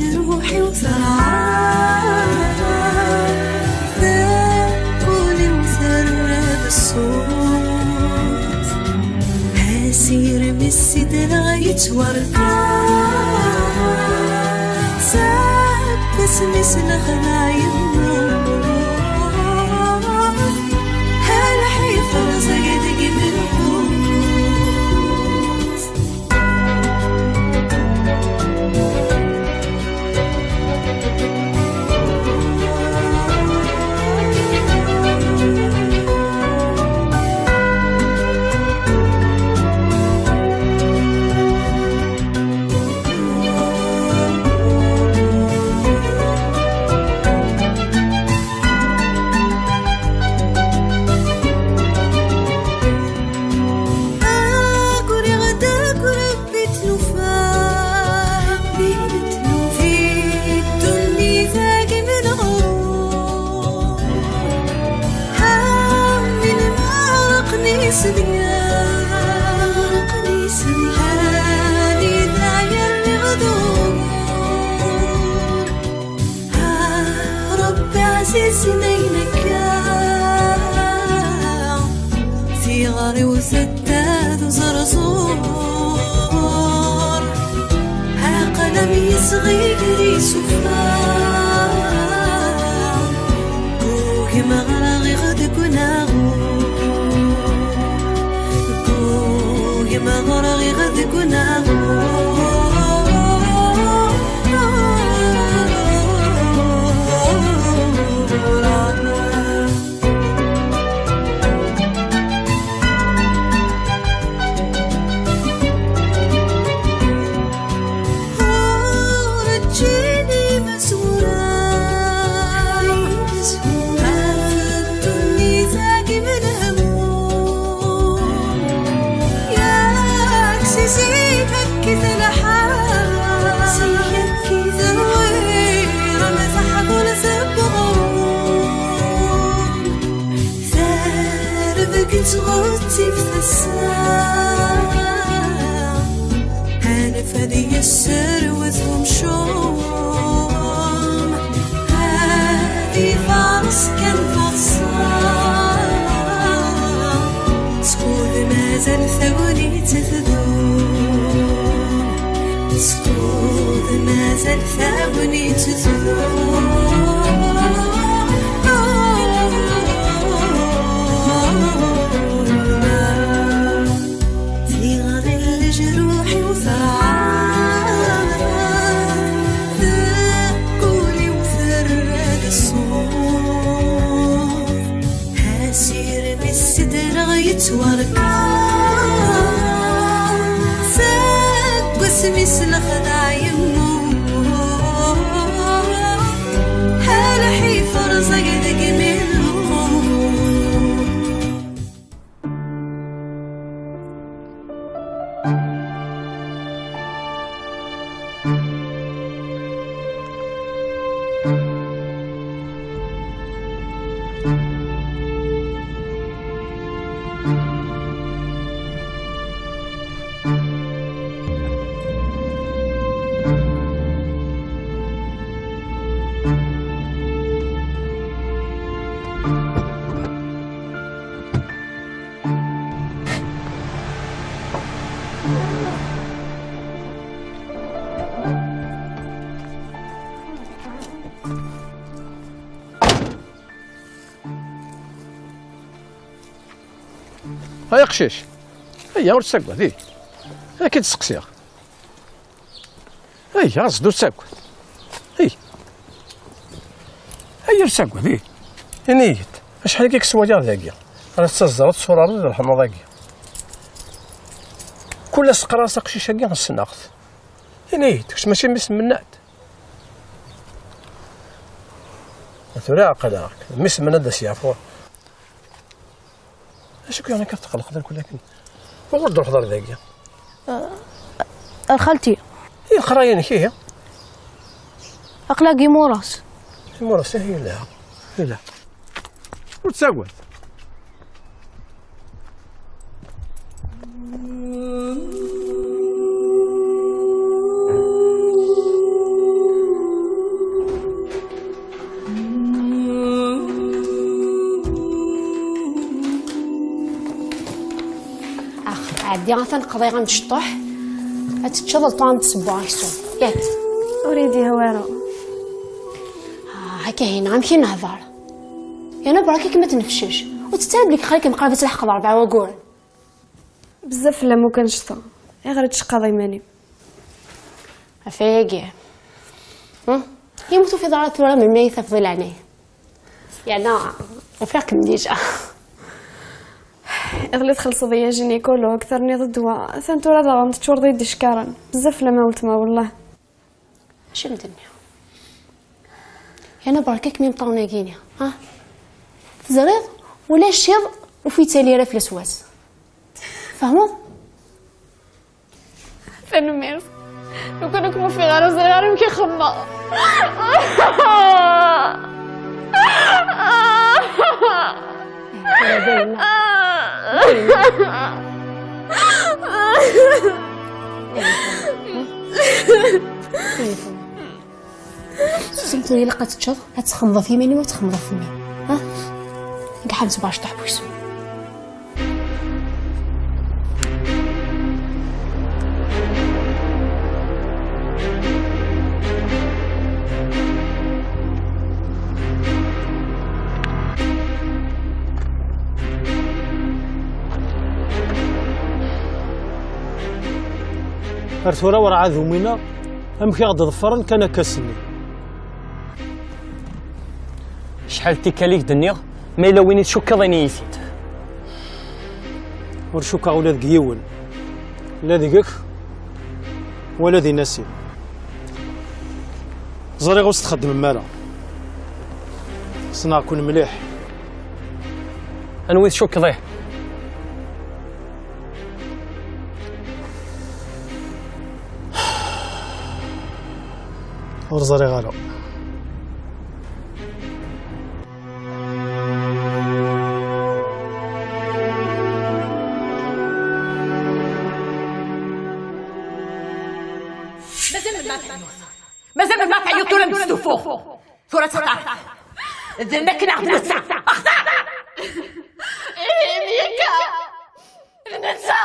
لجروحي وثرعان ثاقولي وثرب الصوت هاسير من السدرة يتورطان ساب بسمي سلخنا يموت هالحيف رزق دقي من في غاري وسداد وزرزور ها قلمي صغير يسفار كوكي مغرغي غدك وناغور كوكي مغرغي غدك وناغور غوتي في الساعة هانف هذي السر ومشوم هذي فارس كان فصام سكول مازال ثوني تثذون سكول مازال ثوني تثذون يتوركان ساق واسمي سلخنا يموت هالحي فرزق دق هيا قشيش هيا ورتساكوا ذي اكيد تسقسيها هيا غزدو تساكوا هيا رتساكوا ذي نيت شحال كيك السواجر ذاكيا راه تزرط صورة رد الحمر ذاكيا كل سقرا قشيشه كاع السناقت نيت واش ماشي مس منات ثوري عقلاك مس من هذا سيافور اش يعني كتقلق ذاك ولكن ورد الحضر ذاكيا خالتي هي القرايه هي اقلاقي موراس هي لا وتساقط عندي غنقضي غنشطح تتشضل طوان تسبوع يسون ياك اريدي هوارو هكا هنا غنمشي نهضر انا براكي ما تنفشش وتتعب لك خليك مقربه تلحق 4 وقول بزاف لا مو كنشطا غير تشقى ضيماني افيقي يموتوا في دار الثوره من ميته في ظل عينيه يعني وفاك ديجا اغلي تخلص ضيا جينيكولو اكثرني ضدوا ثانتورا دا غنتشور ضد شكارا بزاف لا ما ولتما والله اش مدنيا انا بركك مي مطوناكينيا زريض ولا الشيض وفي تالي راه في الاسواس فهموا فانو ميرس لو كان كما في غارو صغير يمكن خما سمتوني لقات تشوف هتخمضه في يميني وتخمضه في يميني كاع باش تحبس ارثورا ورا عاد ومينا امكي غد ظفرن كان كاسني شحال تيكاليك دنيا ما الا وين تشوكا ضيني يفيد ورشوكا ولاد قيون لا ديك ولا دي ناسي زري غوص تخدم مالا صنع كون مليح انوي تشوك ضيه ورزري غالو مازال ما تعيطوا لنا بالسفوخ ثورة تعرف ذنك نعرف نسا اخطا ميكا نسا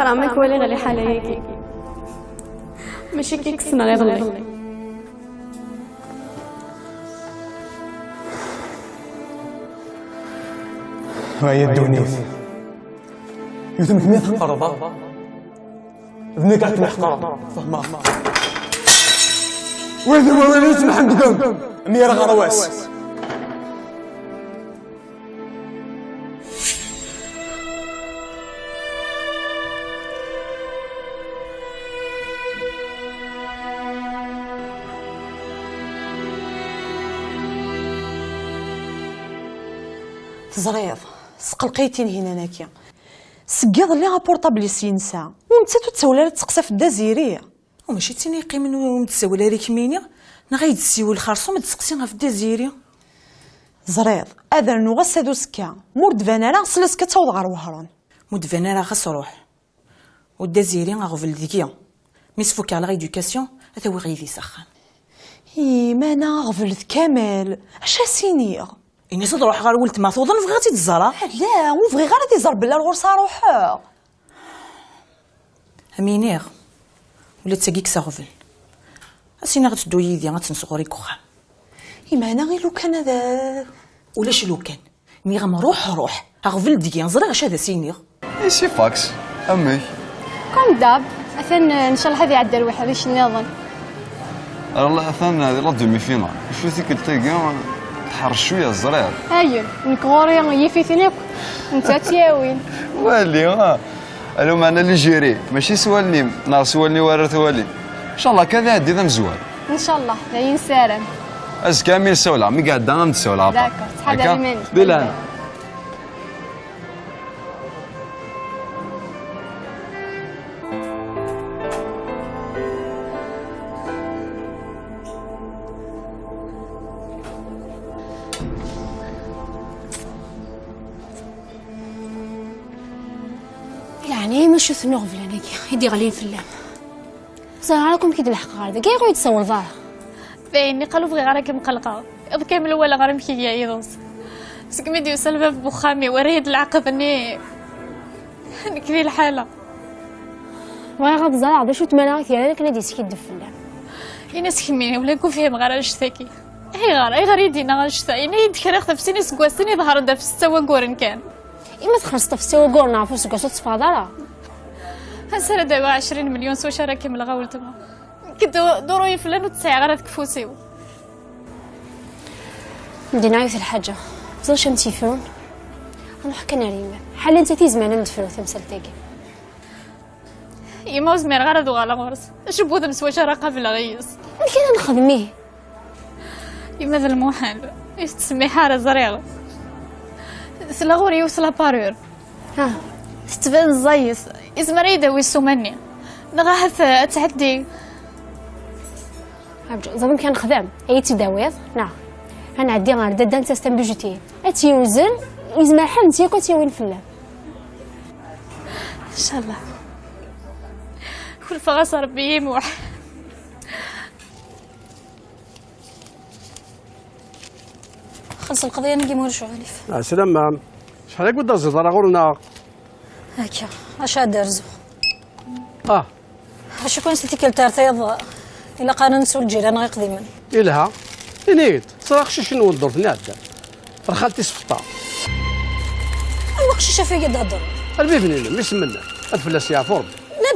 كرامك ولي غالي حاليكي ماشي كيك السنة اللي ضلي هاي الدونيس يتمك مية قرضة ابنك عتم حقرة فهما وين يسمح عندكم ميرا غرواس تزريض سقلقيتين هنا ناكيا سكيض لي بورطابل سينسا وانت تتسولى تسقسى في الدزيريه وماشي تنيقي من ومتسولى ريك مينيا نغيد السيول الخرصوم تسقسيها في الدزيريه زريض هذا نوغا سادو سكا مورد فانارا سلاسكا توض غير وهران مورد فانارا خاص روح والدزيري غاغفل ديكيا ميسفوك على غيدوكاسيون هذا هو غيدي سخان اي ما انا غفلت كامل اش سينيغ إني صد روح غير ولت ما توضن فغاتي تزرا لا وفغي غير تيزر بلا الغرصة روحها امينيغ ولا تساقيك ساغفل اسينا غتدو يدي غتنسغوري كوخام إما أنا غير لو كان هذا ولاش لو كان مي روح غفل ديكي نزري غاش هذا سينيغ ايش فاكس امي كم داب اثن ان شاء الله هذه عدى الواحد باش نظن الله اثن هذه لا دومي فينال شو ذيك التاقا تحر شويه الزرير ايوا نكوري يفيتني انت تياوين والي الو معنا اللي جيري ماشي سوالني نار سوالني ورث والي ان شاء الله كذا هدي ذا مزوال ان شاء الله لا ينسارم از كامل سولا مي قاعد دام تسولا داكور تحضر مني بلا ديما شوف نوغ فلان يدي غاليين فلان. صراحة راكم كي تلحق هذا كي يقعد يتصور ظاهر. بايني قالوا بغي غير مقلقه إذ كامل ولا غير مكيا يدوس سكمي ديو سلفه في بخامي وريد العقب اني نكفي الحاله واه غاد زرع باش تمانا كثير لك نادي سكيد فلان. انا سكميني ولا يكون فيهم غير شتاكي اي غير يدينا غير شتا انا يدخل خطف سيني سكواسني ظهر دا في 6 وكورن كان إما تخلص في 6 وكور نعرفو سكواسو تصفادارا هسه دابا 20 مليون سو شرا كامل غاول تما كدو دورو فلان وتسعي غير تكفوسيو بدي نعيط الحاجة زوج تيفون نروح كناريما حال انت تيزمان ندفرو تمثال تاكي يما وزمير غير هادو غالا غورس اش بوذ مسوا شرا قبل غيس كي نخدميه يما ذا المحال تسمي حاره زريغ سلا غوري يوصل بارور ها تتبان زايس اسم ريدا ويسومني نغاها تعدي عبجو زعما كان خدام اي تداويض نعم انا عندي غير دادا نتا ستنبوجيتي اتيوزن يزما حل نتي كنتي وين فلان ان شاء الله كل فغاص ربي يموح خلص القضيه نجي مور شواليف سلام شحال هاك بدا الزيت راه غورنا هكا اش درزو اش كون سيتي كالتارتيض الا قانا نسول الجيران غيقضي من إلها نيت صراخ شنو الدور نعدا راه خالتي صفطا الوقت شافي قد هضر البي بنينا ما يسمنا الفلاس يا فور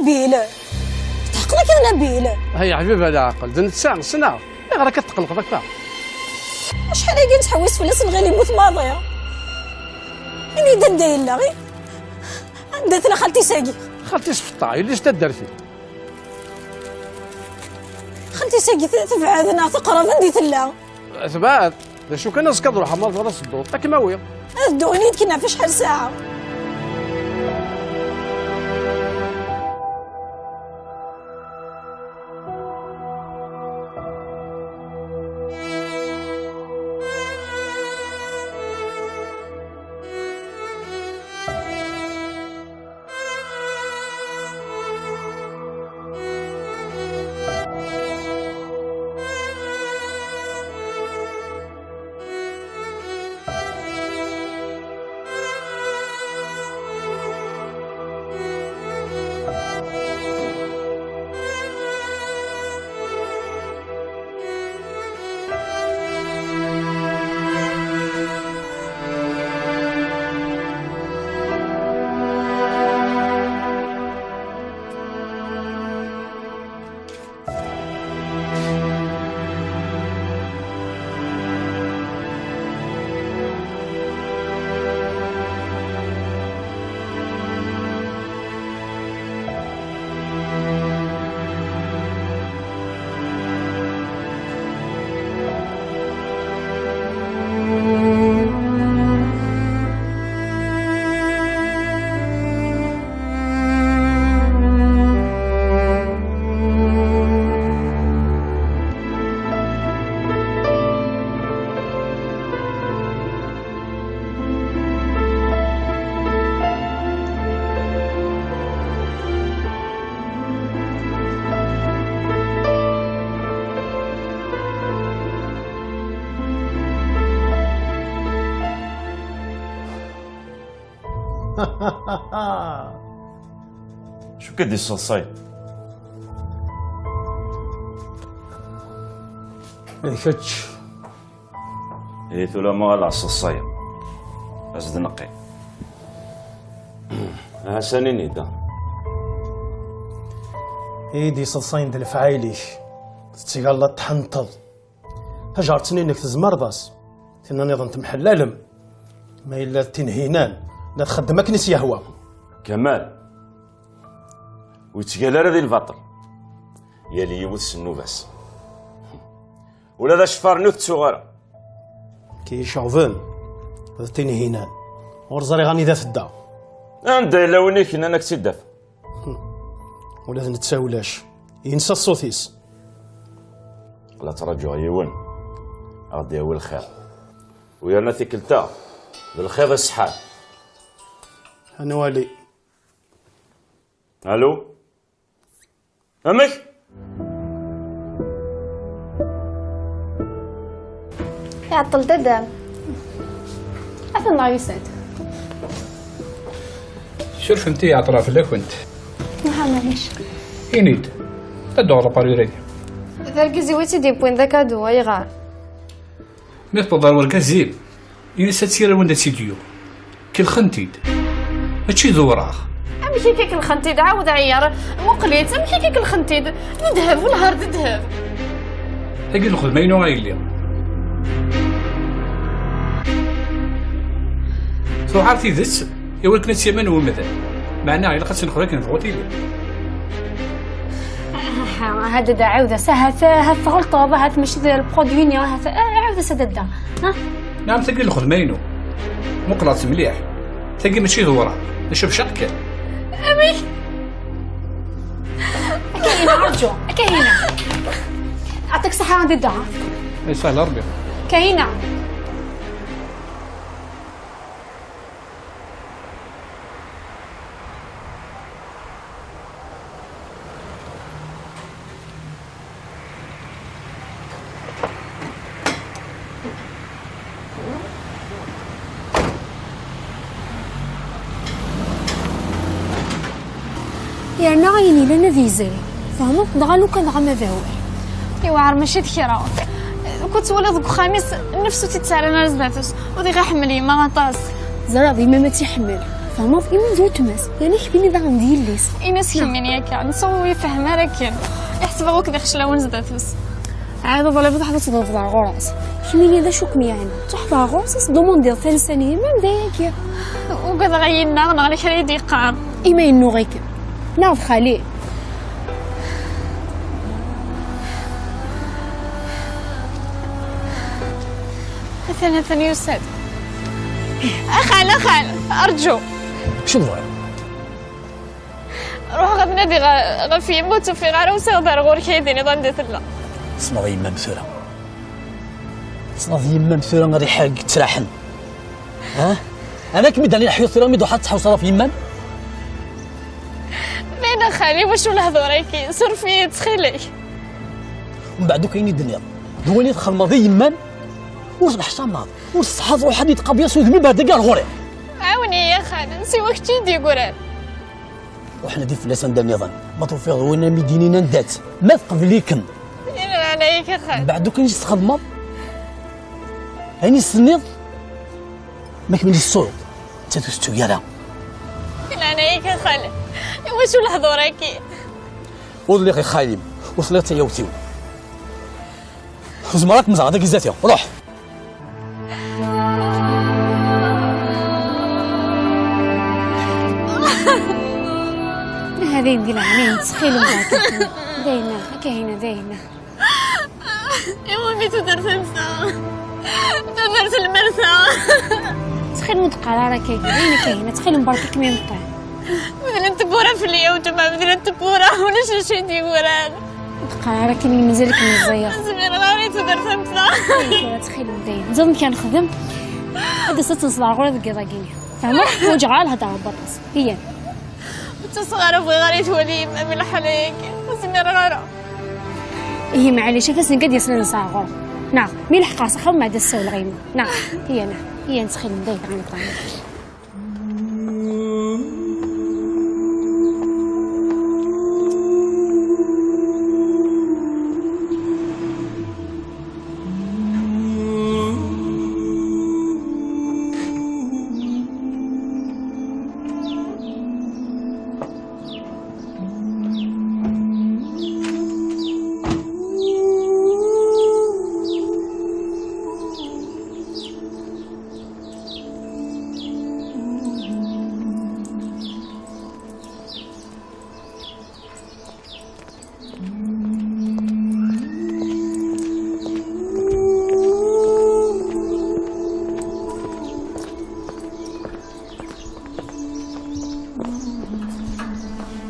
نبيله تحقلك يا نبيله هيا حبيبي هذا عقل دنت ساعه سنه غير كتقلق داك شحال هاكي نتحوس فلاس نغير يموت ماضيه اني داير لا غير داتنا خالتي ساقي خالتي صفطا اللي شتا دار فيه خالتي ساقي تبعدنا تقرب نديت لا اثبات شو كان نسكض روح مرض راس الدور تاك ما ويا الدوني كنا في شحال ساعه شو كدي الصلصاي؟ ما كتش إيه ثولا ما غالع الصلصاية أزد نقي سنيني دا ايدي صلصين د الفعايليش تيقال تحنطض هجرتني انك تزمرضاس تينا نظام تمحلالم ما الا تنهينان لا تخدمك نس يهوى كمال ويتقال راه ذي البطل يا لي يوث سنو بس ولا ذا شفار نوث صغيره كي شعفان هذا تنهينان ورزاري غاني ذا تدا عند الا ونيك انك تدافع ولا نتساولاش ينسى الصوتيس لا ترجع يون غادي هو الخير ويا ناتي كلتا بالخير الصحاب انا والي الو امك يعطل ددام أثنى يسعد شو فهمتي يا طرف لك وانت؟ معليش ينيد الدور باريري ذاك زويتي دي بوين ذاك دوا يغار ميت بضار ورقا زيب ينسى تسير وين سيديو كل خنتيد هادشي ذوراغ أمي كيك الخنتيد عاود عيار مقليت أمي كيك الخنتيد ندهب والهار تذهب هاكي ناخذ ماينو غايلي سو عرفتي ذس يولك نتسيا من هو مثلا معناه إلا قد نخرج نفوتي لي هذا دا عاودة هاث غلطة هاث ماشي ذا البرودوي هاث عاودة سددا ها نعم تلقي ناخذ ماينو مقلاط مليح تلقي ماشي ذورا نشوف شقك أمي كاينة أرجو كاينة أعطيك صحة عندي الدعاء اي سهل ربي كاينة يعني عيني لنا ذي زي فهمت ضغلو كان غما ذاوي إيوا عار ماشي ذكرى كنت ولد خميس نفسو تتسالنا زداتس ودي غحملي ما غطاس زرابي ما تيحمل فهمت إيمان زو تماس يعني كبيني ذا عندي الليس إناس كمين ياكا نسوي يفهم راكن يحسبوا كذا خشلاون زداتس عاد ظل بضح تصدف ذا غراس كميني ذا شوك ميعنا تحفى غراس دوموندي ثاني سنة ما ذاك وقد غينا نغلي حريد يقام إما إنو غيك نعرف خالي ثاني يسد أخال أرجو شنو روح غد نادي غفي موت في غارة وسيغدر غور كيدي نظام ديت الله صنا ذي يما مثورة صنا ذي يما مثورة غادي حاق تراحن ها أنا كميد علي نحيو ثيرا ميدو حتى تحوصرا في يمان بين خالي واش ولا هذوريكي سر فيه تخيلي ومن بعدو كاين الدنيا دواني دخل ماضي يمان واش الحشام ناض واش الصحاف روح حديد قبيص وذمي بعد كاع الغوري عاوني يا خالد نسي وقت يدي قران وحنا دي فلاس ندير نظام ما توفيق وانا مدينينا ندات ما تقبليكن إلا عليك يا خالد بعدو كاين شي تخدمض هاني السنيض ما كملي الصوت تاتوستو يالا إلا عليك يا خالد واش ولا هذوريكي ولي غي خايم وصلت يوتيو خذ مراك مزع هذاك الزاتي روح هذه ندير عينين تسخيلوا معاك داينا كاينه ايوا ميتو درت المسا درت المرسى تخيل متقرارة كاينه تخيل مباركك مين طاع مثلا تبورا في اليوم تما مثلا تبورا ولا شي دي وران متقرارة كاين مازالك مزير زمير غاريتو درت المسا تخيل داين زاد كنخدم هذا ست نصدع غير ذيك راكيني فهمت وجعال هذا البطاس هي تصغر في غاريت ولي من حليك زمير غارة هي معليش فاس نقد يسنا نصاع غور نعم مي الحق صح ما عاد السول غيما نعم هي نتخيل مدايق عن الطعام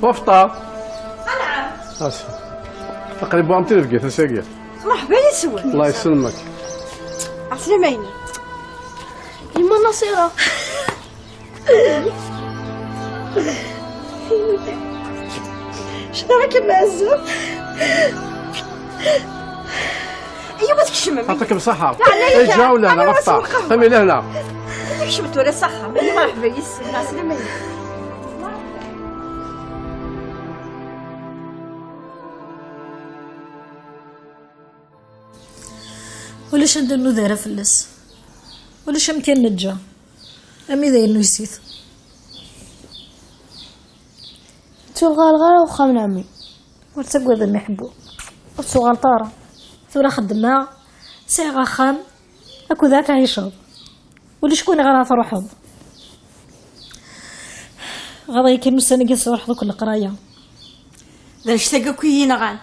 وفطار نعم تقريبا امتي لقيت ساقيه مرحبا يسوى الله يسلمك عسلامة عيني يما نصيرة شنو راكي مازال؟ ايوا تكشم يعطيكم الصحة. اجا ولا انا غفطار فهمي لهنا كشمت ولا صحة ماني مرحبا يسلم مع السلامة. ولاش ندير نو دايره فلس ولاش امكان نجا امي داير نو يسيث تو الغالغالة وخا من عمي ورتقوا ذا ما يحبوا وتسو غلطارة ثورة خدمة ساعة خام اكو ذاك عيشض ولا شكون غير تروحض غاضي يكمل سنة قصة روح كل قراية ذا نشتاقا كوينا غان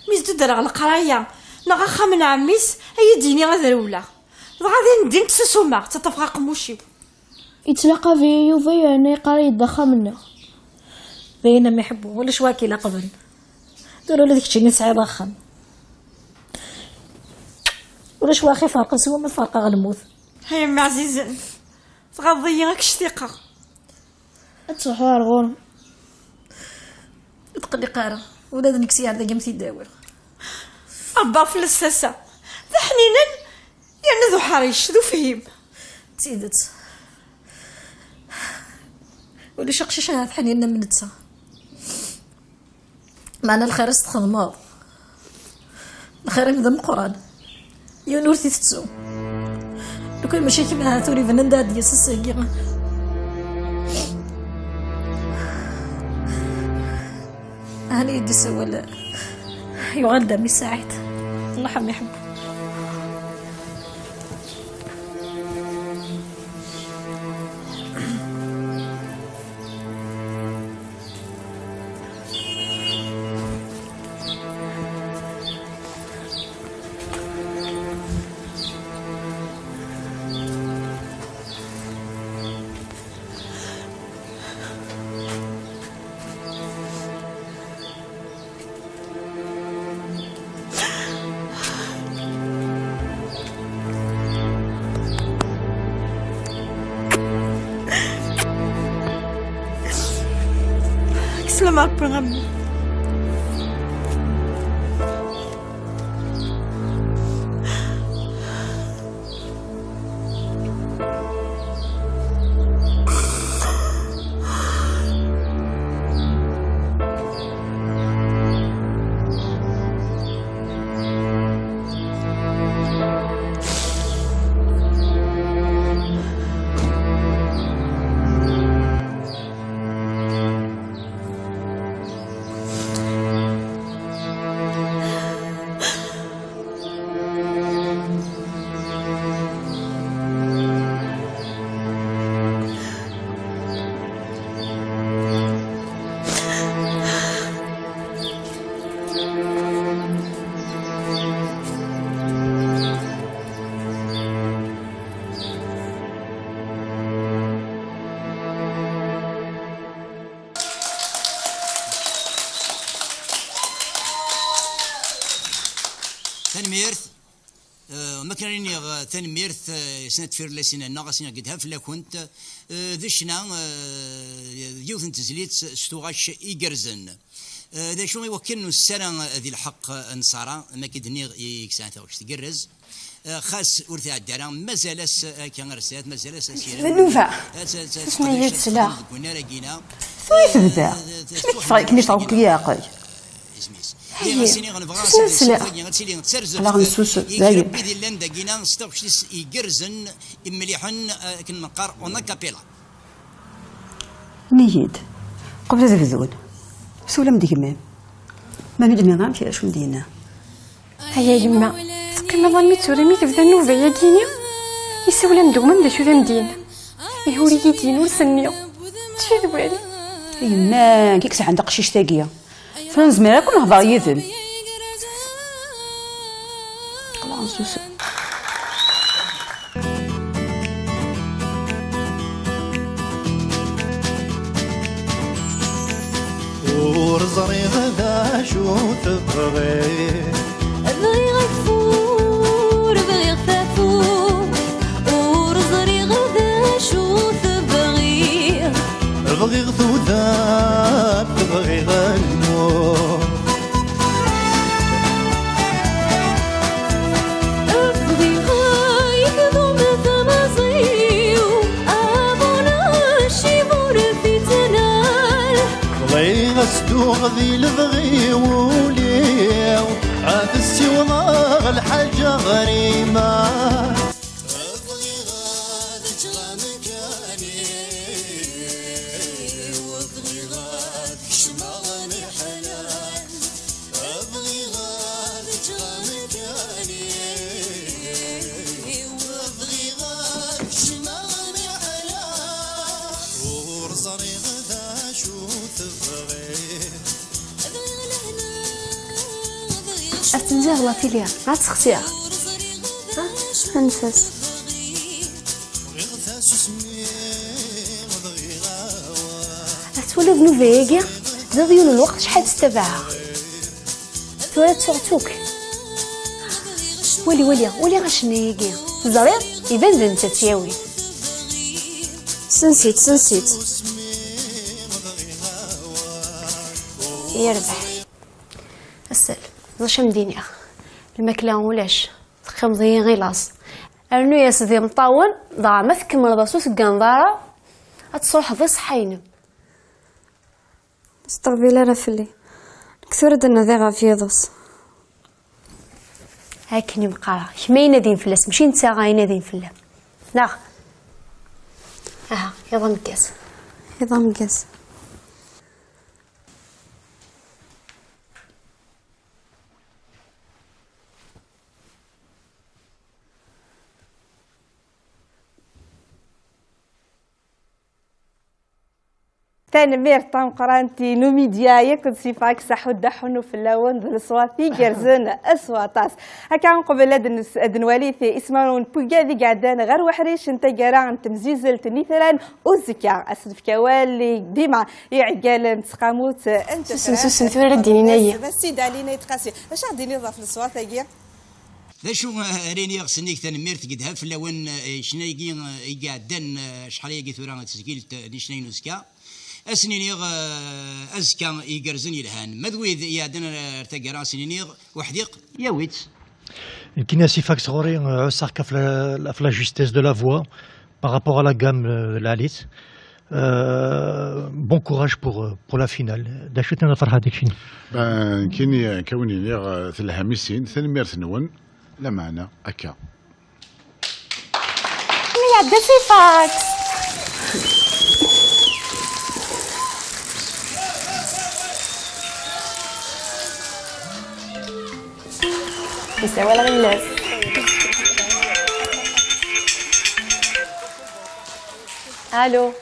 ميز تدرى على القراية نغا خا من عميس هيا ديني غا ذرولا غادي ندين تسسوما تتفقا قموشي يتلاقى في يوفا يعني قاري يدخل منا بينا ما يحبوا ولا شواكي لا قبل دوروا لذيك تشيني سعي ضخم ولا شواخي فارقه سوا ما فارقه غنموت هيا مع عزيزان تغضي غاك شتيقه تصحوا رغون تقلي قاره ولا ذنك سيار ذا قمتي داور أبا في الساسة ذا حنينا يعني ذو حريش ذو فهيم تيدت ولي شقشش هاد حنينا من نتسا معنا الخير استخدماض الخير يمدم قران يونورتي تتسو لو كان ماشي كيما هاتوري فنندا ديال الساقي هاني يدي سوال يغلى من ساعات الله حم يحب سلام برغم تنميرث ما كان تنميرث سنة فيرلسنا ناقصنا قدها فلا كنت ذشنا يوثن تزليت ستوغاش إيجرزن ذا شو يوكلنا السنة ذي الحق نصارى ما كدني يكسان ثوش تجرز خاص ورثي الدرا مازالس كان رسالات مازالس سير نوفا اسمي يتسلا ثوي تبدا فريق كني صوت ياقل سلسلة لا غنسوس دايب بدي لندا جينا نستوكش يجرزن مليحن كنقار اون كابيلا نيد قبل زفزون سولا مديكمام ما ندمي غام في شو مدينا هيا يما تقيم ظلمي تورمي تبدا نوفا يا كينيا يسولا مدوما بدا شو ذا مدينة يهوري كيتين ورسنيا تشي ذوالي يما كيكس عندك قشيش تاقية فنزميرا كون نهضر يذم غنسوس ورزري غدا شو تبغي بغي غفور بغي غفافور ورزري غدا شو تبغي بغي غثوذاب تبغي غنمو وغذي لبغي وليو عفسي وضاغ الحاجة غريمة أتنزغ لا فيليا ما تسختيها هنفس أتولد نوفيجيا زاد ديال الوقت شحال تتبعها تولد سورتوك ولي غشنيجي زرير يبان انت تياوي سنسيت يربح السلام واش مدينة الماكلة ولاش خمضي غيلاص ارنو يا سيدي مطاون ضاع ما تكمل راسوس كنضارة اتصلح ضي صحينم استغفر الله فلي كثر دنا ذي غافيضوس هاكني مقارا كما ينادين فلاس ماشي نتا غاينادين فلا لا يضا مكاس تنمير طام قرانتي نوميديا يكون سيفاك سحود دحنو في اللون ذو الصواتي جرزن أسواتاس هكا قبل دنوالي في اسمارون بوغادي قعدان غير وحريش انت قران تمزيزل تنيثران وزكا أسد كوالي ديما يعقال متقاموت انت سنسوسن ثورة دينينية بس دالينا يتقاسي اش غادي نضاف للصوات هكيا ذا شو ريني غسنيك تنمير تقدها في اللون شنايقي يقعدان شحال يقي ثورة تسجيل نشنين وزكا أسنينيغ أزكا يقرزن يلهان مذويذ يعدنا ارتقرا سنينيغ وحديق ياويت يمكن سيفاك صغوري عساك في لا جوستيس دو لا فوا بارابور على غام لاليت بون كوراج بور لا فينال دا شو تنفرح هذيك شنو كيني كوني نيغ ثلهاميسين ثنمير ثنون لا معنى أكا يا دا سيفاك يسوى الغلاف الو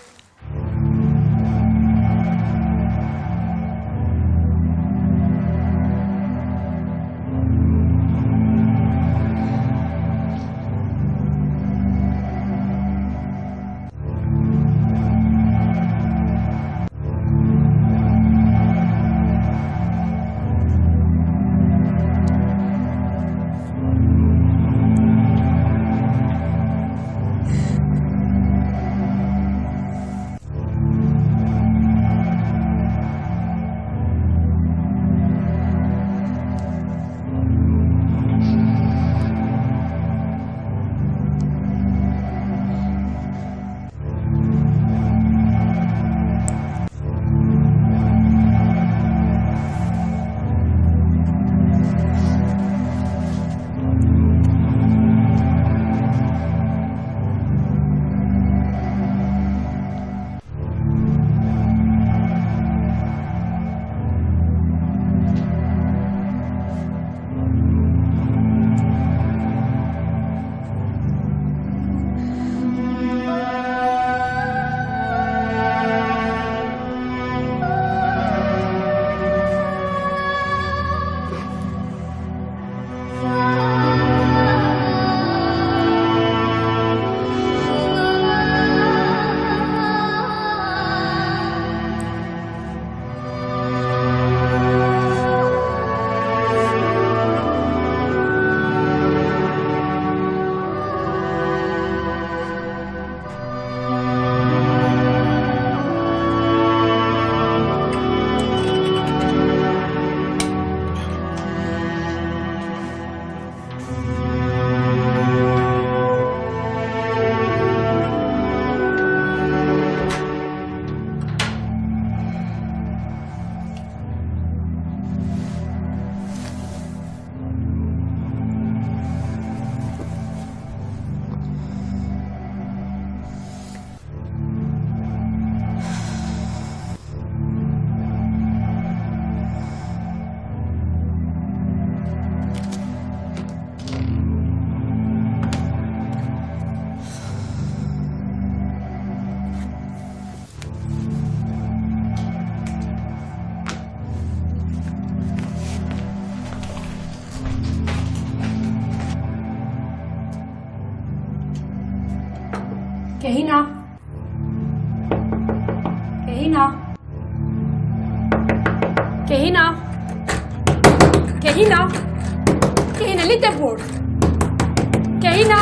كهينة كهينة كهينة كهينة كهينة ليه دبور كهينة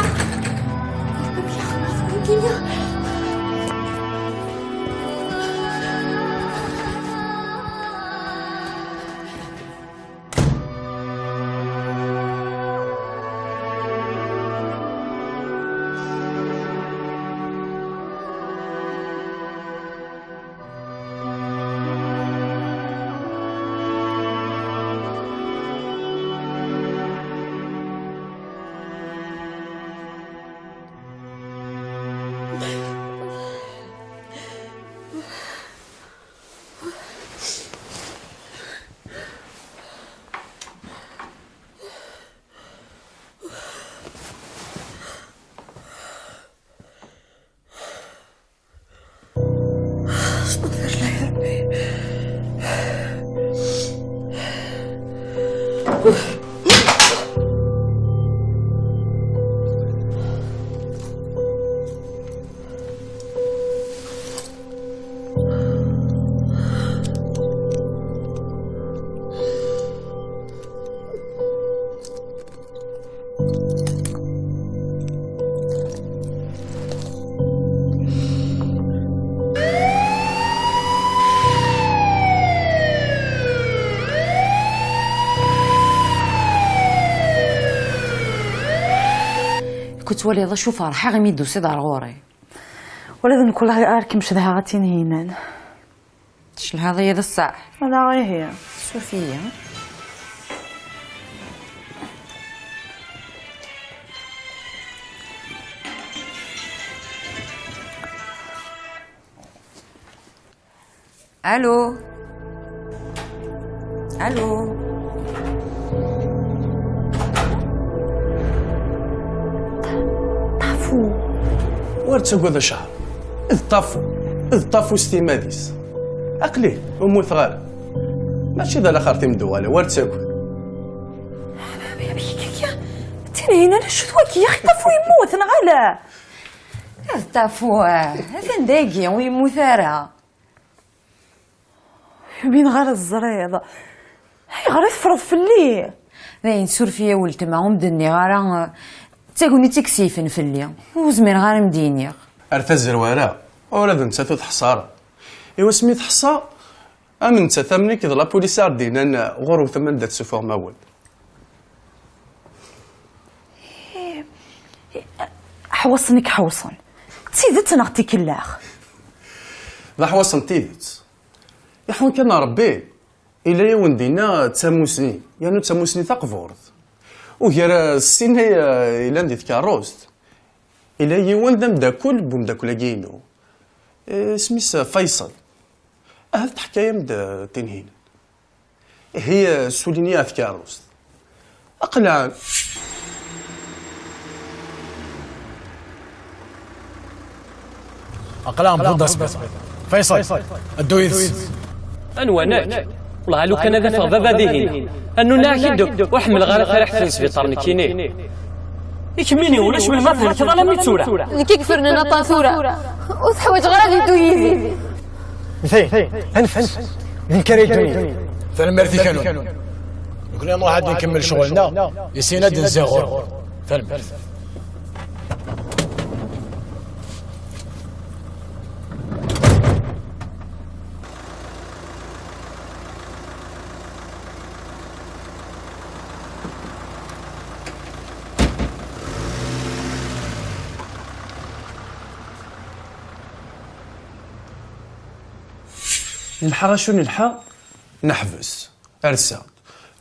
كنت ولي هذا شوف فرحة غير ميدو سيد على غوري ولا نقول لها اركي مش لها غاتين هينان شل هذا يد الصح انا غير هي صوفيا الو الو ورتسوق هذا شهر إذ طافو ستيماديس أقليه وموت غال ماشي ذا الآخر تمدوالة ورتسوق تنين أنا شو ثواكي يا أخي طافو يموت نغالا طافو هذا نداقي ويموت راه بين غير الزريض هاي غير يفرض في الليل باين سور فيا ولت معهم دني غير تاكوني تكسيفن في الليل وزمير غير مدينيغ أرث الزروارة ولا نتا توت حصارة إوا سميت حصا أمن نتا ثمني كذا لابوليس ردينا أنا غرو ثمن دات سفور مول حوصنك حوصن تيدت نغتي كلاخ لا حوصن تيدت يحون كان ربي إلا يوندينا تساموسني يعني تساموسني تقفورد وغير السين هي إلا ندي تكاروست إلا يوان داكل بومداكل كينو سميس فيصل هاد الحكاية مدا تنهين هي سولينيا تكاروست أقلع أقلام بودا سبيس فيصل الدويس أنواناك والله لو كان هذا فغضب ذهن أنو ناكدو وحمل غير خير في السبيطار نكيني يكميني ولاش من المثل كذا لم يتسورة نكيك فرنا نطاثورة وتحوج غير الدويزي مثي هنف من كاري الدنيا ثاني مرثي كانوا يقول الله عاد نكمل شغلنا يسينا دنزاغور ثاني مرثي نلحق شو نلحق نحبس ارسا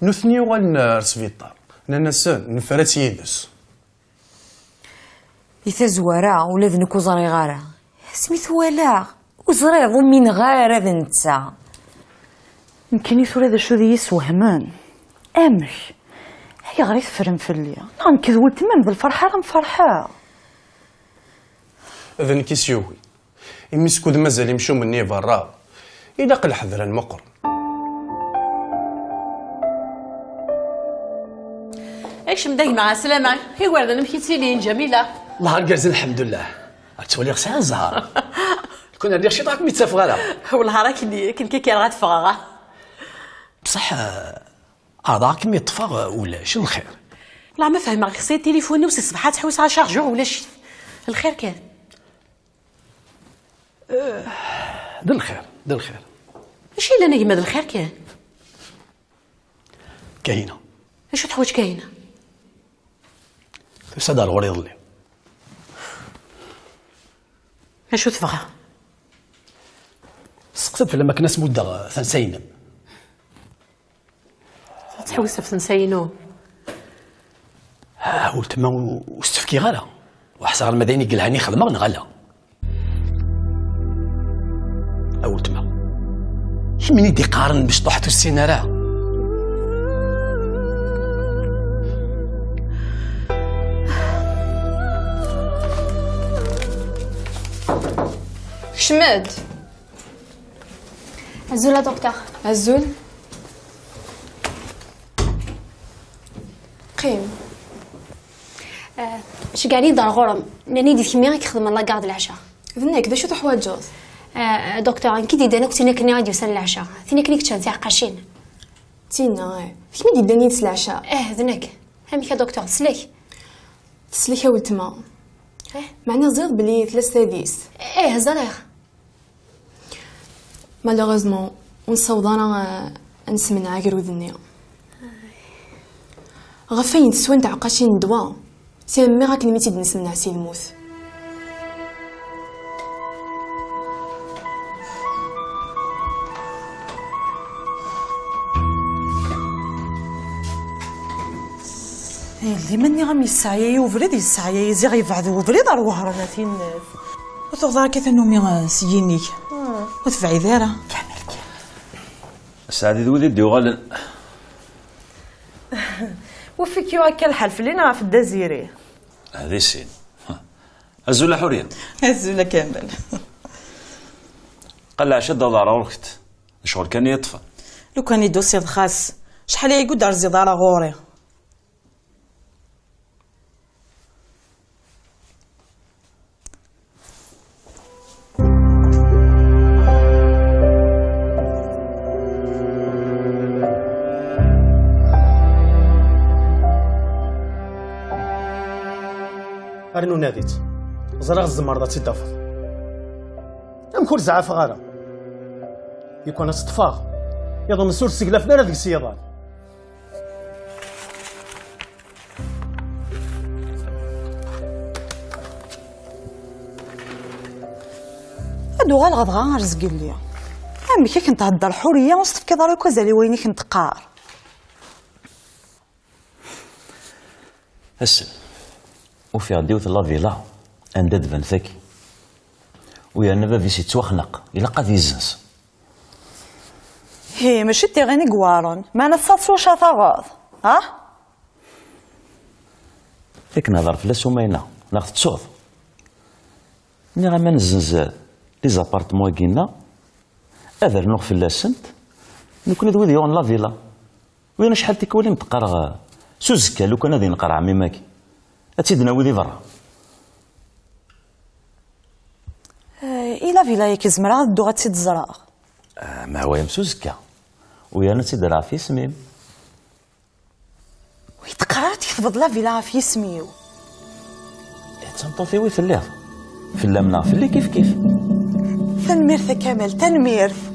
نثني ولا سبيطار لان سن نفرت يدس يتزوارا ولا ذنك وزري غارا سميت ولا وزري ضمين غير هذا نتا يمكن يثور هذا شو ذي يسوهمان امش هي غير تفرم في الليل نعم كذول تمام بالفرحه راه مفرحه اذن كيسيوي يمسكو مازال يمشو مني برا إلا قل حذر المقر ايش مداي مع السلامة هي وردة نمشي تسيلين جميلة الله نقرز الحمد لله تولي غسان الزهر كون ندير شي طاك ميتساف غالا والله راك اللي كي راه غتفغى بصح هذاك مي طفى ولا شنو الخير؟ والله ما فاهمه، خصني تليفوني وسي الصباح تحوس على شارجور ولا شي الخير كان. دير الخير دير الخير. ماشي الا انا كيما دير الخير كان كاينه. اش تحوج كاينه؟ سادا الغريض اللي اش تفغى؟ سقطت لما كنا سمودة ثنسينم تحوس في نسينو ولتما واستفكي غالا وحسا غير المديني قلهاني خدمه غالا ولتما يمين يدي قارن باش طحتو السينارا شماد عزول دكتور. عزول قيم. اش قاعدين دار غرم لاني ديت كمية كيخدم الله قاعد العشاء. ذنك دا شو تحوال جوز؟ دكتور انكي دي دانا كنت كني غادي يوصل العشاء ثاني كني كنت عقاشين تينا كيما دي داني العشاء. ذنك هاميك دكتور تسلك تسلك يا ولتما. معنى زيد بلي 3 زريغ مالوغوزمون ونصوضانا نسمن عاقر وذنيا غفاين تسوان تعقاشين الدواء سي مي غاك نميتي نسمن عسي الموت. اللي مني غام يسعيا وفريد يسعيا يزي غيبعدو وفريد اروح رانا تين وتغدر كيف نومي سيينيك وتفعي دارا كامل سعدي ذو ذي غالن وفيك يو هكا الحال في لينا في الدزيري هذه السين الزولة حورية الزولة كامل قلع شد ضارة وركت شغل كان يطفى لو كان يدوسي خاص شحال يقول دار زيدارة غوري أرنو ناديت زرغ الزمرضة تدافض أم كل زعاف غارة يكون أصطفاغ يظن سور سقلاف لا ذيك السيضان هادو غال غضغا رزق ليا عمي كي كنت هدر حوريه وصف كي دارو كازالي ويني كنت قار هسل وفي غديوث لا فيلا انداد بن ثكي ويا انا بابي سي توخنق الا قاد يزنس هي ماشي تي غيني كوارون ما انا صاصو شاطاغوض ها فيك نهضر فلا سمينه ناخذ تصوض ني غاما نزنز لي زابارتمون كينا اذر نوخ في لاسنت نكون ذوي ديون لا فيلا وين شحال تيكولي متقرا سوزكا لو كان غادي نقرا عمي ماكي أتيدنا ودي برا. إلا فيلا كيزمرا دو غاتسيد الزراغ. ما هو يمسوزكا ويا أنا تيدرا في سميم. ويتقرا تيفضل لا فيلا في سميو. تنطوثيوي في الليل. في اللمنا في اللي كيف كيف. تنميرث كامل تنميرث.